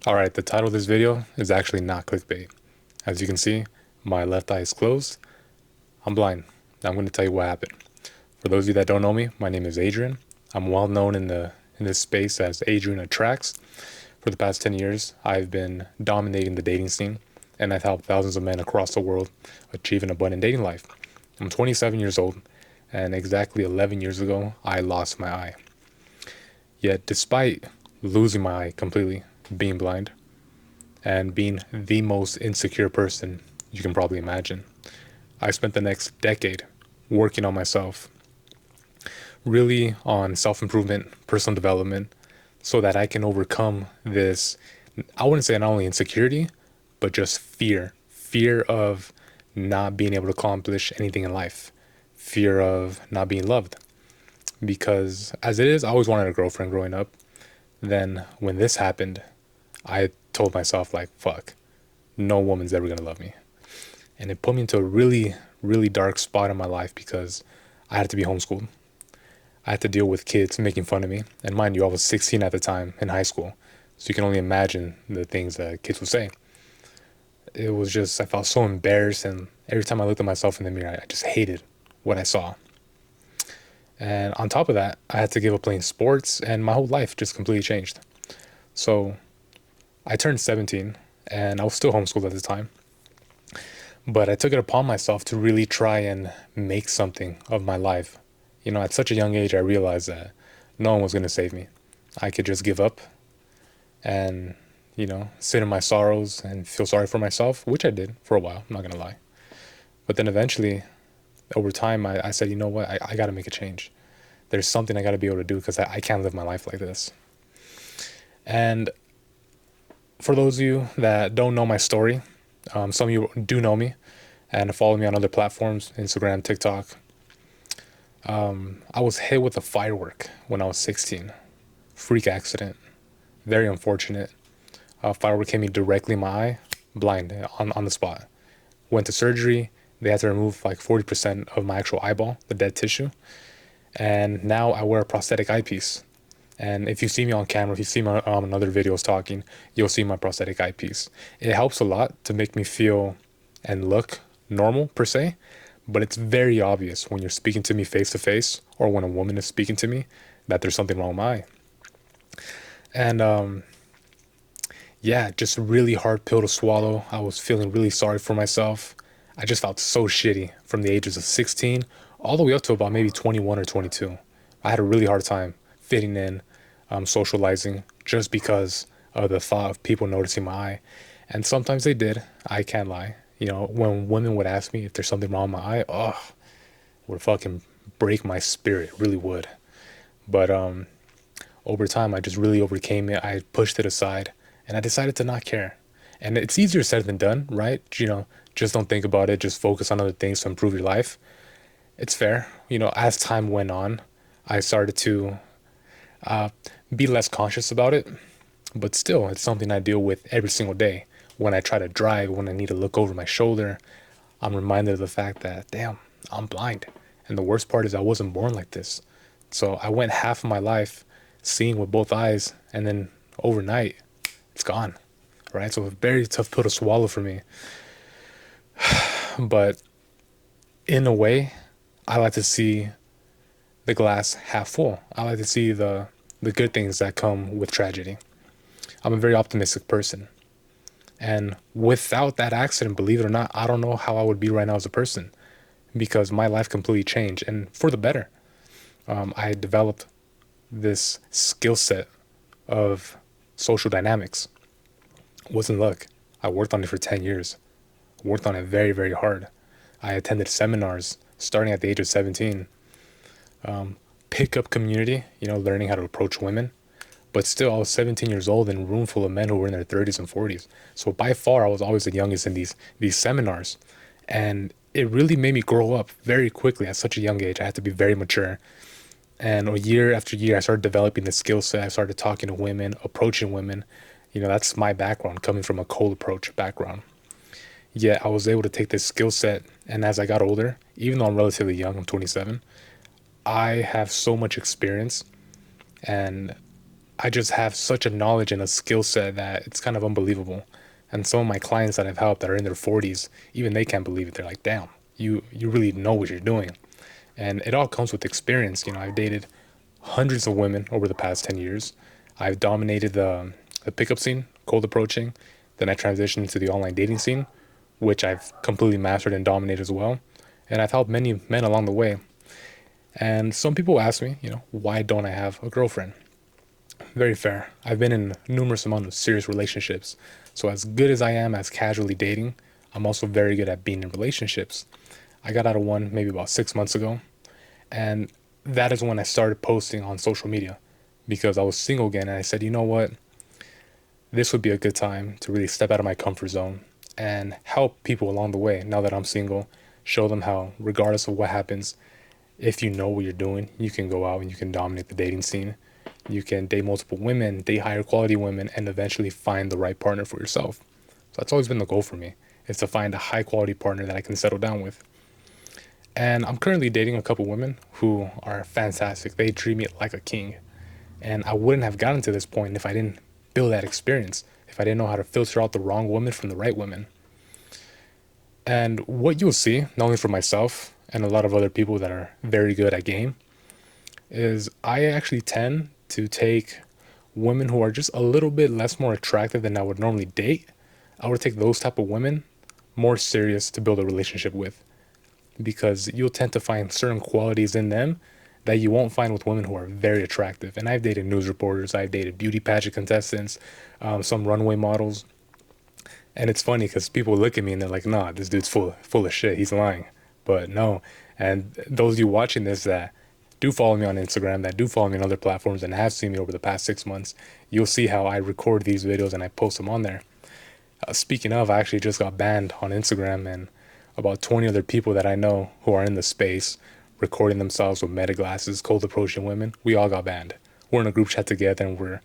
Alright, the title of this video is actually not clickbait. As you can see, my left eye is closed. I'm blind. Now I'm going to tell you what happened. For those of you that don't know me, my name is Adrian. I'm well known in this space as Adrian Attracts. For the past 10 years, I've been dominating the dating scene, and I've helped thousands of men across the world achieve an abundant dating life. I'm 27 years old, and exactly 11 years ago, I lost my eye. Yet, despite losing my eye completely, being blind, and being the most insecure person you can probably imagine, I spent the next decade working on myself, really on self-improvement, personal development, so that I can overcome this, I wouldn't say not only insecurity, but just fear of not being able to accomplish anything in life, fear of not being loved. Because as it is, I always wanted a girlfriend growing up. Then when this happened, I told myself, like, fuck, no woman's ever gonna love me. And it put me into a really, really dark spot in my life because I had to be homeschooled. I had to deal with kids making fun of me. And mind you, I was 16 at the time in high school. So you can only imagine the things that kids would say. It was just, I felt so embarrassed. And every time I looked at myself in the mirror, I just hated what I saw. And on top of that, I had to give up playing sports, and my whole life just completely changed. So I turned 17, and I was still homeschooled at the time. But I took it upon myself to really try and make something of my life. You know, at such a young age, I realized that no one was going to save me. I could just give up and, sit in my sorrows and feel sorry for myself, which I did for a while, I'm not going to lie. But then eventually, over time, I said, you know what, I got to make a change. There's something I got to be able to do because I can't live my life like this. And for those of you that don't know my story, some of you do know me and follow me on other platforms, Instagram, TikTok. I was hit with a firework when I was 16. Freak accident. Very unfortunate. Firework hit me directly in my eye, blind, on the spot. Went to surgery. They had to remove like 40% of my actual eyeball, the dead tissue. And now I wear a prosthetic eyepiece. And if you see me on camera, if you see me on other videos talking, you'll see my prosthetic eyepiece. It helps a lot to make me feel and look normal per se, but it's very obvious when you're speaking to me face to face or when a woman is speaking to me that there's something wrong with my eye. And yeah, just a really hard pill to swallow. I was feeling really sorry for myself. I just felt so shitty from the ages of 16 all the way up to about maybe 21 or 22. I had a really hard time fitting in, socializing, just because of the thought of people noticing my eye. And sometimes they did. I can't lie. When women would ask me if there's something wrong with my eye, it would fucking break my spirit. It really would. But over time, I just really overcame it. I pushed it aside, and I decided to not care. And it's easier said than done, right? Just don't think about it. Just focus on other things to improve your life. It's fair. As time went on, I started to be less conscious about it. But still, it's something I deal with every single day. When I try to drive, when I need to look over my shoulder, I'm reminded of the fact that, damn, I'm blind. And the worst part is I wasn't born like this. So I went half of my life seeing with both eyes, and then overnight, it's gone. Right? So a very tough pill to swallow for me. But in a way, I like to see the glass half full. I like to see the good things that come with tragedy. I'm a very optimistic person. And without that accident, believe it or not, I don't know how I would be right now as a person, because my life completely changed, and for the better. I developed this skill set of social dynamics. Wasn't luck. I worked on it for 10 years. Worked on it very, very hard. I attended seminars starting at the age of 17. Pick up community, learning how to approach women. But still, I was 17 years old in a room full of men who were in their 30s and 40s. So by far, I was always the youngest in these seminars. And it really made me grow up very quickly at such a young age. I had to be very mature. And year after year, I started developing the skill set. I started talking to women, approaching women. That's my background, coming from a cold approach background. Yet I was able to take this skill set, and as I got older, even though I'm relatively young, I'm 27, I have so much experience, and I just have such a knowledge and a skill set that it's kind of unbelievable. And some of my clients that I've helped that are in their 40s, even they can't believe it. They're like, damn, you really know what you're doing. And it all comes with experience. I've dated hundreds of women over the past 10 years. I've dominated the pickup scene, cold approaching. Then I transitioned into the online dating scene, which I've completely mastered and dominated as well. And I've helped many men along the way. And some people ask me, why don't I have a girlfriend? Very fair. I've been in numerous amount of serious relationships. So as good as I am as casually dating, I'm also very good at being in relationships. I got out of one maybe about 6 months ago. And that is when I started posting on social media because I was single again. And I said, you know what? This would be a good time to really step out of my comfort zone and help people along the way now that I'm single. Show them how, regardless of what happens, if you know what you're doing, you can go out and you can dominate the dating scene. You can date multiple women, date higher quality women, and eventually find the right partner for yourself. So that's always been the goal for me, is to find a high quality partner that I can settle down with. And I'm currently dating a couple women who are fantastic. They treat me like a king. And I wouldn't have gotten to this point if I didn't build that experience, if I didn't know how to filter out the wrong women from the right women. And what you'll see, not only for myself and a lot of other people that are very good at game, is I actually tend to take women who are just a little bit less more attractive than I would normally date. I would take those type of women more serious to build a relationship with because you'll tend to find certain qualities in them that you won't find with women who are very attractive. And I've dated news reporters, I've dated beauty pageant contestants, some runway models. And it's funny because people look at me and they're like, nah, this dude's full of shit. He's lying. But no. And those of you watching this that do follow me on Instagram, that do follow me on other platforms and have seen me over the past 6 months, you'll see how I record these videos and I post them on there. Speaking of, I actually just got banned on Instagram, and about 20 other people that I know who are in the space recording themselves with meta glasses, cold approaching women, we all got banned. We're in a group chat together and we're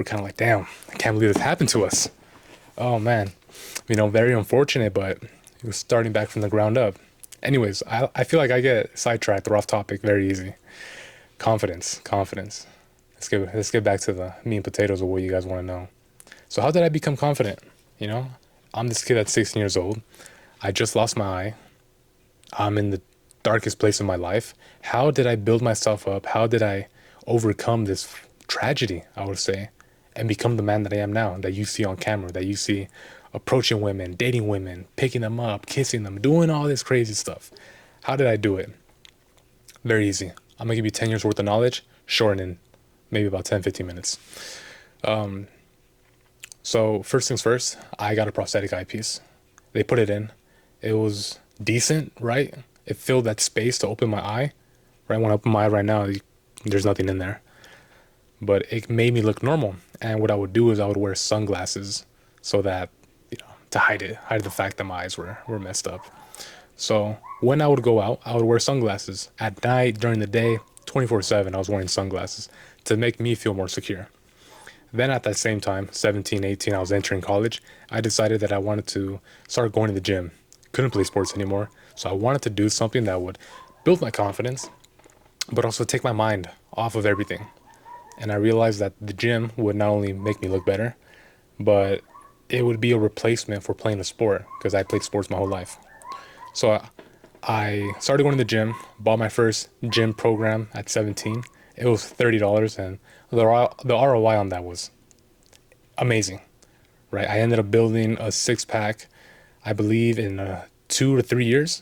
kind of like, damn, I can't believe this happened to us. Oh man, very unfortunate, but it was starting back from the ground up. Anyways, I feel like I get sidetracked or off topic very easy. Confidence. Let's get back to the meat and potatoes of what you guys want to know. So how did I become confident? I'm this kid that's 16 years old. I just lost my eye. I'm in the darkest place in my life. How did I build myself up? How did I overcome this tragedy, I would say, and become the man that I am now, that you see on camera, that you see approaching women, dating women, picking them up, kissing them, doing all this crazy stuff? How did I do it? Very easy. I'm gonna give you 10 years worth of knowledge, shortened in maybe about 10, 15 minutes. So first things first, I got a prosthetic eyepiece. They put it in. It was decent, right? It filled that space to open my eye. Right when I open my eye right now, there's nothing in there. But it made me look normal. And what I would do is I would wear sunglasses so that, to hide the fact that my eyes were messed up. So when I would go out, I would wear sunglasses. At night, during the day, 24/7, I was wearing sunglasses to make me feel more secure. Then at that same time, 17, 18, I was entering college. I decided that I wanted to start going to the gym. Couldn't play sports anymore. So I wanted to do something that would build my confidence, but also take my mind off of everything. And I realized that the gym would not only make me look better, but it would be a replacement for playing a sport because I played sports my whole life. So I started going to the gym, bought my first gym program at 17. It was $30, and the ROI on that was amazing, right? I ended up building a six-pack, I believe, in 2 to 3 years,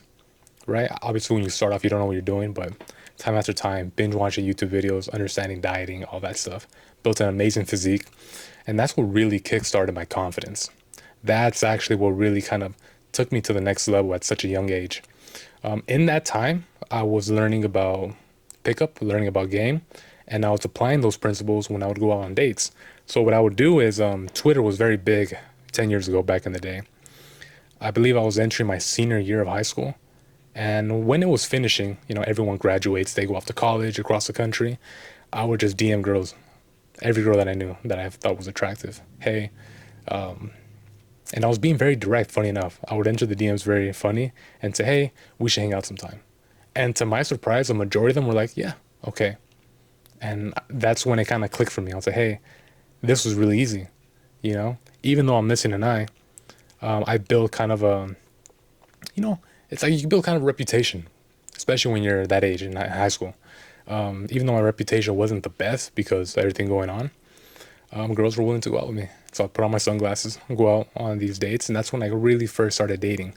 right? Obviously, when you start off, you don't know what you're doing, but time after time, binge watching YouTube videos, understanding dieting, all that stuff, built an amazing physique, and that's what really kickstarted my confidence. That's actually what really kind of took me to the next level at such a young age. In that time, I was learning about pickup, learning about game, and I was applying those principles when I would go out on dates. So what I would do is, Twitter was very big 10 years ago back in the day. I believe I was entering my senior year of high school. And when it was finishing, everyone graduates, they go off to college across the country. I would just DM girls, every girl that I knew that I thought was attractive. Hey, and I was being very direct, funny enough. I would enter the DMs very funny and say, hey, we should hang out sometime. And to my surprise, a majority of them were like, yeah, okay. And that's when it kind of clicked for me. I was like, hey, this was really easy, you know? Even though I'm missing an eye, I built kind of a, you know, it's like you build kind of a reputation, especially when you're that age in high school. Even though my reputation wasn't the best because of everything going on, girls were willing to go out with me. So I put on my sunglasses, go out on these dates, and that's when I really first started dating.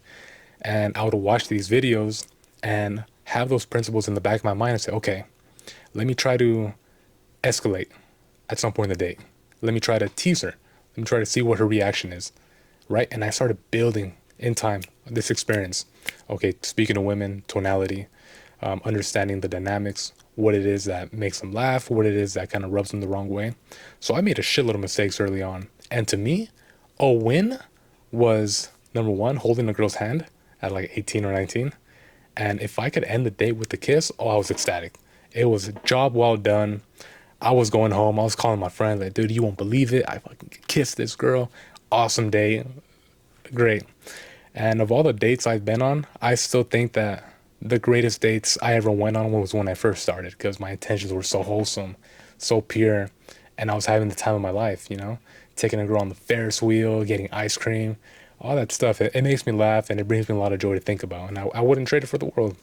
And I would watch these videos and have those principles in the back of my mind and say, okay, let me try to escalate at some point in the date. Let me try to tease her. Let me try to see what her reaction is, right? And I started building in time this experience. Okay, speaking to women, tonality, understanding the dynamics, what it is that makes them laugh, what it is that kind of rubs them the wrong way. So I made a shitload of mistakes early on. And to me, a win was number one, holding a girl's hand at like 18 or 19. And if I could end the date with a kiss, oh, I was ecstatic. It was a job well done. I was going home. I was calling my friends like, dude, you won't believe it. I fucking kissed this girl. Awesome date. Great. And of all the dates I've been on, I still think that the greatest dates I ever went on was when I first started because my intentions were so wholesome, so pure, and I was having the time of my life, you know? Taking a girl on the Ferris wheel, getting ice cream, all that stuff. It makes me laugh and it brings me a lot of joy to think about, and I wouldn't trade it for the world.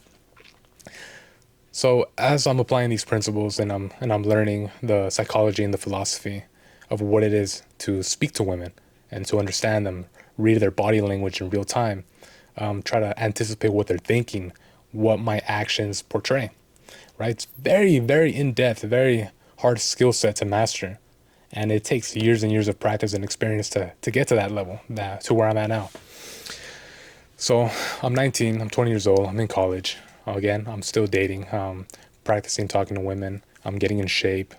So as I'm applying these principles and I'm learning the psychology and the philosophy of what it is to speak to women and to understand them, read their body language in real time, try to anticipate what they're thinking, what my actions portray, right? It's very, very in depth, very hard skill set to master. And it takes years and years of practice and experience to get to that level, to where I'm at now. So I'm 19, I'm 20 years old, I'm in college. Again, I'm still dating, practicing talking to women, I'm getting in shape.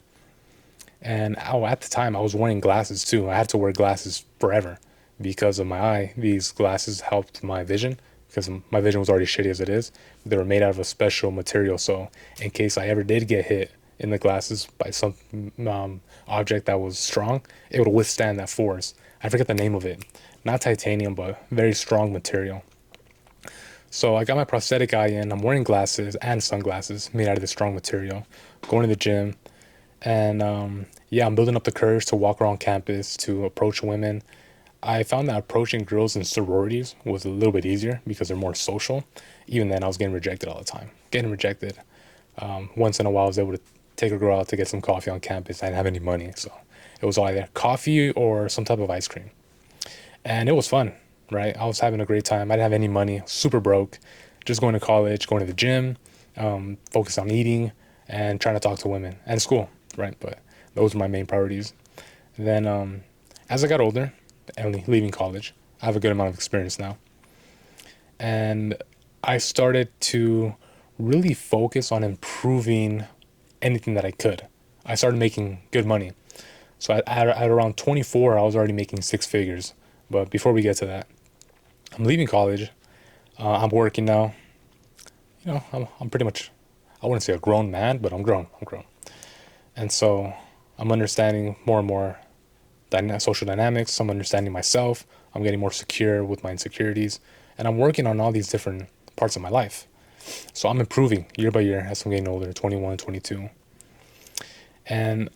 And oh, at the time, I was wearing glasses too. I had to wear glasses forever because of my eye. These glasses helped my vision because my vision was already shitty as it is. They were made out of a special material. So in case I ever did get hit in the glasses by some object that was strong, it would withstand that force. I forget the name of it. Not titanium, but very strong material. So I got my prosthetic eye in. I'm wearing glasses and sunglasses made out of this strong material. Going to the gym, and yeah, I'm building up the courage to walk around campus, to approach women. I found that approaching girls in sororities was a little bit easier because they're more social. Even then, I was getting rejected all the time. Getting rejected. Once in a while, I was able to take a girl out to get some coffee on campus. I didn't have any money, so it was either coffee or some type of ice cream. And it was fun, right? I was having a great time. I didn't have any money, super broke, just going to college, going to the gym, focused on eating and trying to talk to women and school, right? But those were my main priorities. And then as I got older and leaving college, I have a good amount of experience now. And I started to really focus on improving anything that I could. I started making good money. So at around 24, I was already making six figures. But before we get to that, I'm leaving college. I'm working now. You know, I'm pretty much, I wouldn't say a grown man, but I'm grown. I'm grown. And so I'm understanding more and more social dynamics. I'm understanding myself. I'm getting more secure with my insecurities. And I'm working on all these different parts of my life. So I'm improving year by year as I'm getting older, 21, 22. And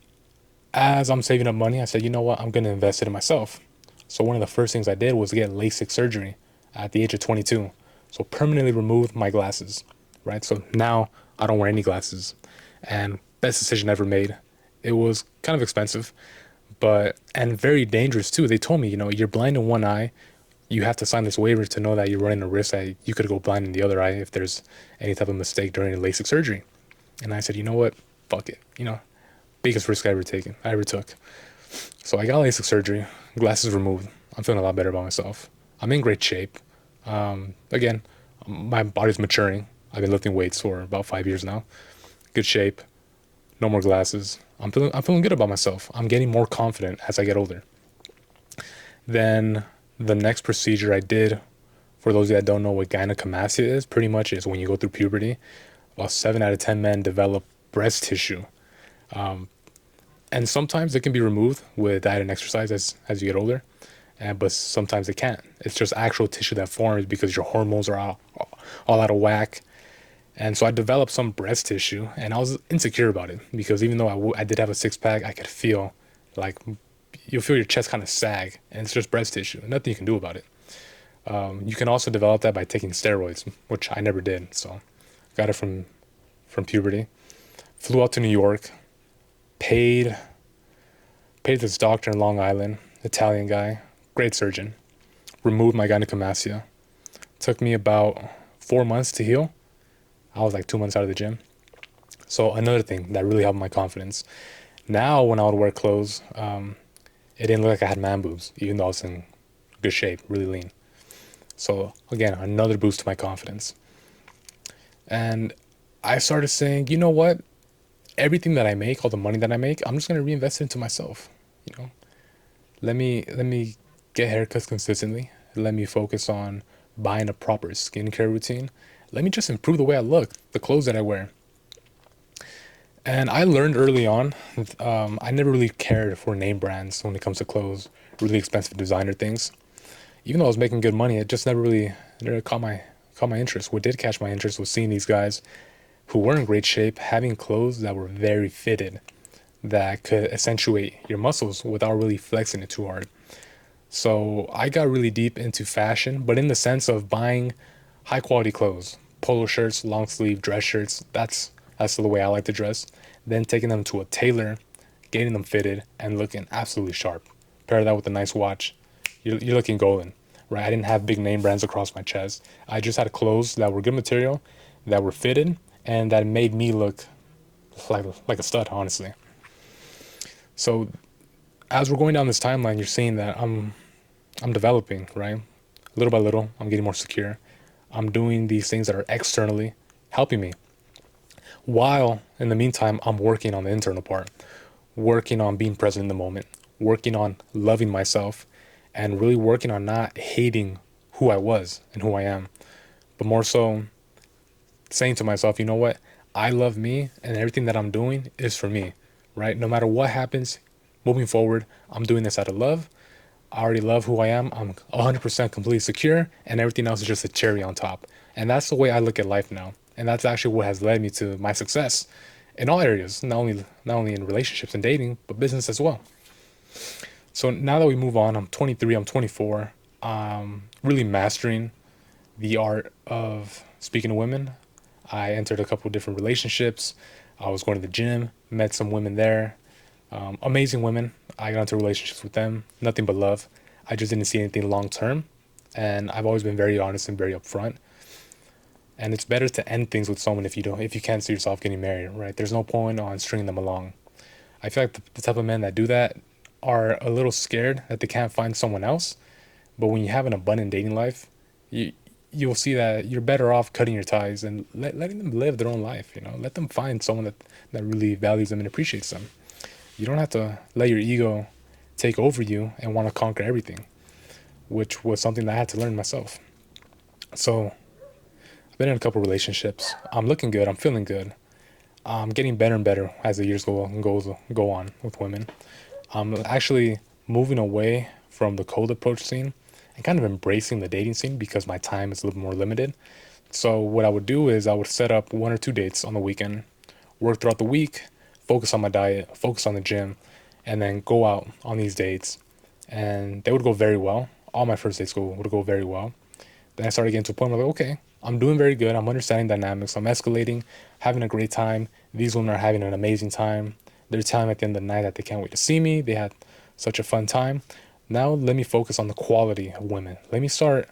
as I'm saving up money, I said, you know what? I'm going to invest it in myself. So one of the first things I did was get LASIK surgery at the age of 22. So permanently removed my glasses, right? So now I don't wear any glasses. And best decision ever made. It was kind of expensive, and very dangerous too. They told me, you know, you're blind in one eye. You have to sign this waiver to know that you're running a risk that you could go blind in the other eye if there's any type of mistake during a LASIK surgery. And I said, you know what? Fuck it. You know, biggest risk I ever took. So I got LASIK surgery, glasses removed. I'm feeling a lot better about myself. I'm in great shape. Again, my body's maturing. I've been lifting weights for about 5 years now. Good shape. No more glasses. I'm feeling good about myself. I'm getting more confident as I get older. Then the next procedure I did, for those that don't know what gynecomastia is, pretty much is when you go through puberty, about 7 out of 10 men develop breast tissue. And sometimes it can be removed with diet and exercise as you get older, but sometimes it can't. It's just actual tissue that forms because your hormones are all out of whack. And so I developed some breast tissue, and I was insecure about it because even though I did have a six pack, I could feel like you'll feel your chest kind of sag, and it's just breast tissue. Nothing you can do about it. You can also develop that by taking steroids, which I never did. So got it from puberty. Flew out to New York, paid this doctor in Long Island, Italian guy, great surgeon. Removed my gynecomastia. Took me about 4 months to heal. I was like 2 months out of the gym. So another thing that really helped my confidence. Now when I would wear clothes, it didn't look like I had man boobs, even though I was in good shape, really lean. So again, another boost to my confidence. And I started saying, you know what? Everything that I make, all the money that I make, I'm just gonna reinvest it into myself. You know, let me get haircuts consistently. Let me focus on buying a proper skincare routine. Let me just improve the way I look, the clothes that I wear. And I learned early on, I never really cared for name brands when it comes to clothes, really expensive designer things. Even though I was making good money, it just never caught my interest. What did catch my interest was seeing these guys who were in great shape having clothes that were very fitted, that could accentuate your muscles without really flexing it too hard. So I got really deep into fashion, but in the sense of buying high quality clothes, polo shirts, long sleeve dress shirts. That's the way I like to dress. Then taking them to a tailor, getting them fitted, and looking absolutely sharp. Pair that with a nice watch, you're looking golden, right? I didn't have big name brands across my chest. I just had clothes that were good material, that were fitted, and that made me look like a stud, honestly. So as we're going down this timeline, you're seeing that I'm developing, right? Little by little, I'm getting more secure. I'm doing these things that are externally helping me. While in the meantime, I'm working on the internal part, working on being present in the moment, working on loving myself, and really working on not hating who I was and who I am, but more so saying to myself, you know what? I love me, and everything that I'm doing is for me, right? No matter what happens, moving forward, I'm doing this out of love. I already love who I am. I'm 100% completely secure, and everything else is just a cherry on top. And that's the way I look at life now. And that's actually what has led me to my success in all areas, not only in relationships and dating, but business as well. So now that we move on, I'm 23, I'm 24, really mastering the art of speaking to women. I entered a couple different relationships. I was going to the gym, met some women there, amazing women. I got into relationships with them, nothing but love. I just didn't see anything long term, and I've always been very honest and very upfront. And it's better to end things with someone if you can't see yourself getting married, right? There's no point on stringing them along. I feel like the type of men that do that are a little scared that they can't find someone else. But when you have an abundant dating life, you you'll see that you're better off cutting your ties and letting them live their own life. You know, let them find someone that really values them and appreciates them. You don't have to let your ego take over you and want to conquer everything, which was something that I had to learn myself. So I've been in a couple relationships. I'm looking good. I'm feeling good. I'm getting better and better as the years go on with women. I'm actually moving away from the cold approach scene and kind of embracing the dating scene because my time is a little more limited. So what I would do is I would set up 1 or 2 dates on the weekend, work throughout the week, focus on my diet, focus on the gym, and then go out on these dates. And they would go very well. All my first dates would go very well. Then I started getting to a point where like, okay, I'm doing very good. I'm understanding dynamics. I'm escalating, having a great time. These women are having an amazing time. They're telling me at the end of the night that they can't wait to see me. They had such a fun time. Now let me focus on the quality of women. Let me start,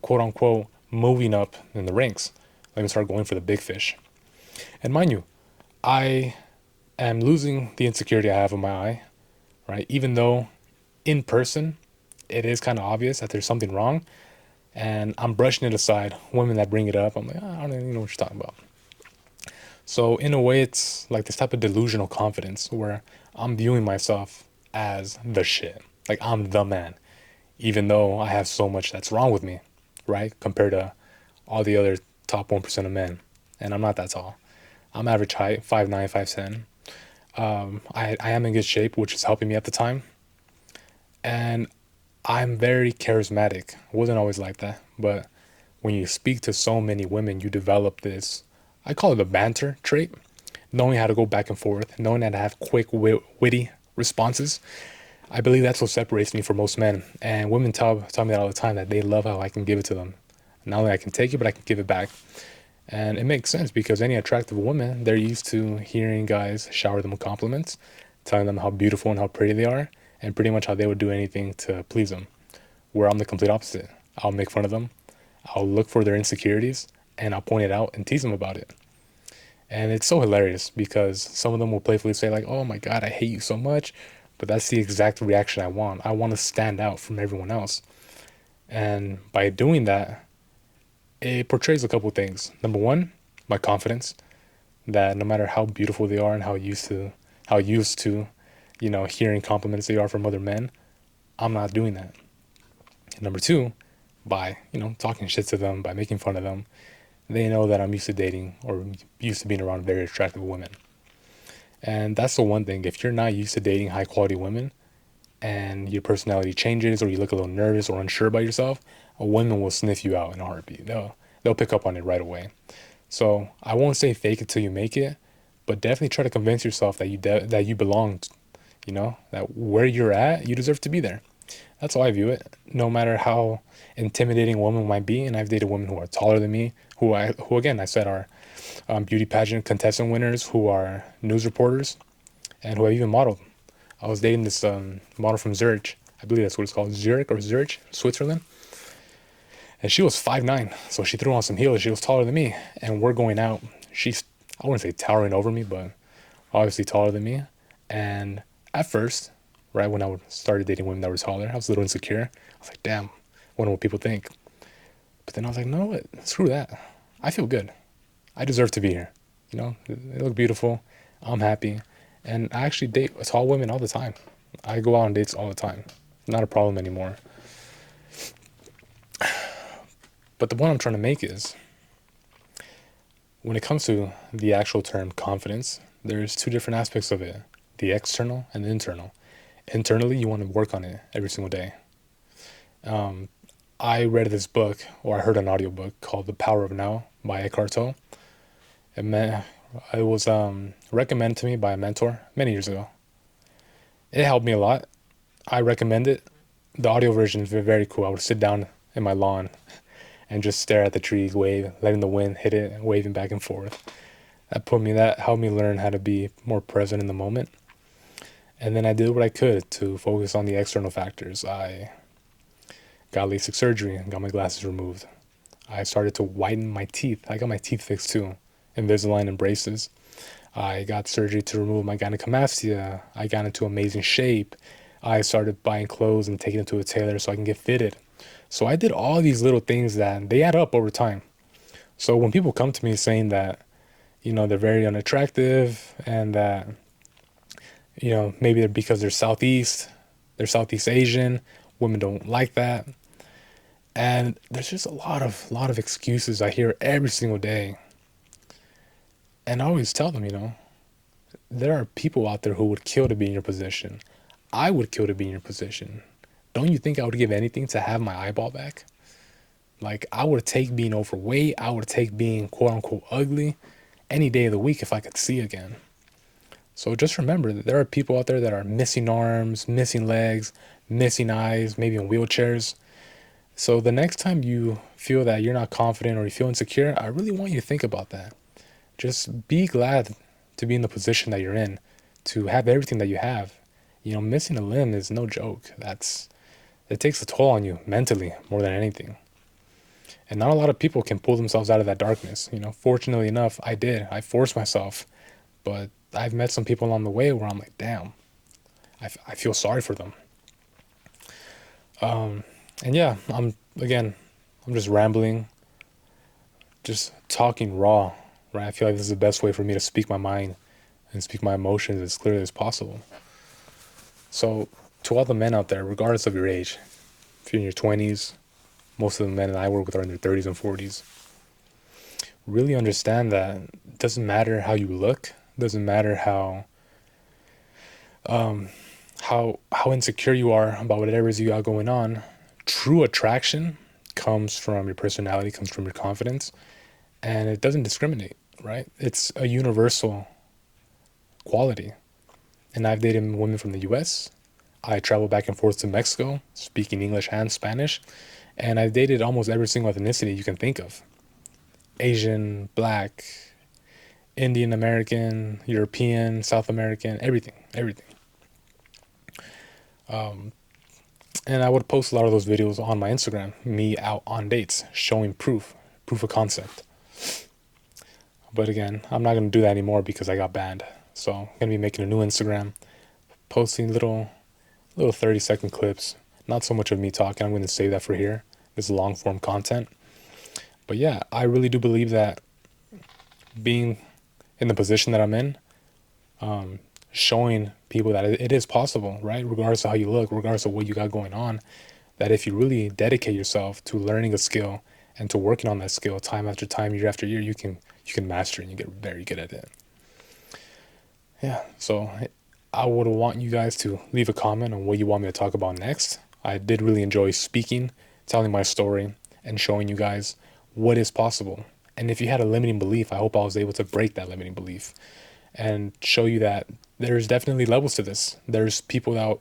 quote unquote, moving up in the ranks. Let me start going for the big fish. And mind you, I am losing the insecurity I have in my eye, right? Even though in person, it is kind of obvious that there's something wrong, and I'm brushing it aside. Women that bring it up, I'm like, I don't even know what you're talking about. So in a way, it's like this type of delusional confidence where I'm viewing myself as the shit. Like I'm the man, even though I have so much that's wrong with me, right? Compared to all the other top 1% of men. And I'm not that tall. I'm average height, 5'9", 5'10". I am in good shape, which is helping me at the time. And I'm very charismatic. Wasn't always like that, but when you speak to so many women, you develop this, I call it a banter trait, knowing how to go back and forth, knowing how to have quick, witty responses. I believe that's what separates me from most men. And women tell me that all the time, that they love how I can give it to them. Not only I can take it, but I can give it back. And it makes sense because any attractive woman, they're used to hearing guys shower them with compliments, telling them how beautiful and how pretty they are, and pretty much how they would do anything to please them. Where I'm the complete opposite. I'll make fun of them, I'll look for their insecurities, and I'll point it out and tease them about it. And it's so hilarious because some of them will playfully say, like, oh my God, I hate you so much. But that's the exact reaction I want. I want to stand out from everyone else. And by doing that, it portrays a couple things. Number one, my confidence, that no matter how beautiful they are and how used to, hearing compliments they are from other men, I'm not doing that. And number two, by, talking shit to them, by making fun of them, they know that I'm used to dating or used to being around very attractive women. And that's the one thing. If you're not used to dating high quality women and your personality changes or you look a little nervous or unsure about yourself, a woman will sniff you out in a heartbeat. They'll pick up on it right away. So I won't say fake it till you make it, but definitely try to convince yourself that you belong. That where you're at, you deserve to be there. That's how I view it. No matter how intimidating a woman might be, and I've dated women who are taller than me, who again I said are beauty pageant contestant winners, who are news reporters, and who have even modeled. I was dating this model from Zurich. I believe that's what it's called, Zurich, Switzerland. And she was 5'9", so she threw on some heels. She was taller than me, and we're going out. She's, I wouldn't say towering over me, but obviously taller than me. And at first, right when I started dating women that were taller, I was a little insecure. I was like, damn, wonder what people think. But then I was like, no, screw that. I feel good. I deserve to be here. They look beautiful. I'm happy. And I actually date tall women all the time. I go out on dates all the time. Not a problem anymore. But the point I'm trying to make is, when it comes to the actual term confidence, there's two different aspects of it, the external and the internal. Internally, you want to work on it every single day. I read this book, or I heard an audiobook called The Power of Now by Eckhart Tolle. It was recommended to me by a mentor many years ago. It helped me a lot. I recommend it. The audio version is very cool. I would sit down in my lawn and just stare at the trees, wave, letting the wind hit it, waving back and forth. That helped me learn how to be more present in the moment. And then I did what I could to focus on the external factors. I got LASIK surgery and got my glasses removed. I started to whiten my teeth. I got my teeth fixed too, Invisalign and braces. I got surgery to remove my gynecomastia. I got into amazing shape. I started buying clothes and taking them to a tailor so I can get fitted. So I did all these little things that they add up over time. So when people come to me saying that, they're very unattractive and that, maybe they're because they're Southeast Asian, women don't like that. And there's just a lot of excuses I hear every single day. And I always tell them, there are people out there who would kill to be in your position. I would kill to be in your position. Don't you think I would give anything to have my eyeball back? Like, I would take being overweight, I would take being quote unquote ugly any day of the week if I could see again. So just remember that there are people out there that are missing arms, missing legs, missing eyes, maybe in wheelchairs. So the next time you feel that you're not confident or you feel insecure, I really want you to think about that. Just be glad to be in the position that you're in, to have everything that you have. Missing a limb is no joke. It takes a toll on you mentally more than anything. And not a lot of people can pull themselves out of that darkness. Fortunately enough, I did. I forced myself. But I've met some people along the way where I'm like, damn, I feel sorry for them. And yeah, I'm just rambling, just talking raw, right? I feel like this is the best way for me to speak my mind and speak my emotions as clearly as possible. So to all the men out there, regardless of your age, if you're in your 20s, most of the men that I work with are in their 30s and 40s. Really understand that it doesn't matter how you look, doesn't matter how insecure you are about whatever it is you got going on. True attraction comes from your personality, comes from your confidence, and it doesn't discriminate, right? It's a universal quality. And I've dated women from the US. I travel back and forth to Mexico, speaking English and Spanish, and I've dated almost every single ethnicity you can think of. Asian, Black, Indian American, European, South American, everything, everything. And I would post a lot of those videos on my Instagram, me out on dates, showing proof of concept. But again, I'm not going to do that anymore because I got banned. So I'm going to be making a new Instagram, posting little 30-second clips. Not so much of me talking. I'm going to save that for here. This long form content. But yeah, I really do believe that being in the position that I'm in, showing people that it is possible, right? Regardless of how you look, regardless of what you got going on, that if you really dedicate yourself to learning a skill and to working on that skill time after time, year after year, you can master it and you get very good at it. Yeah, so I would want you guys to leave a comment on what you want me to talk about next. I did really enjoy speaking, telling my story, and showing you guys what is possible. And if you had a limiting belief, I hope I was able to break that limiting belief and show you that there's definitely levels to this. There's people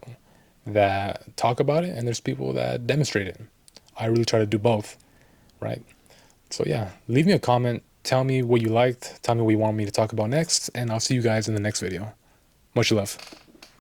that talk about it, and there's people that demonstrate it. I really try to do both, right? So yeah, leave me a comment. Tell me what you liked. Tell me what you want me to talk about next, and I'll see you guys in the next video. Much love.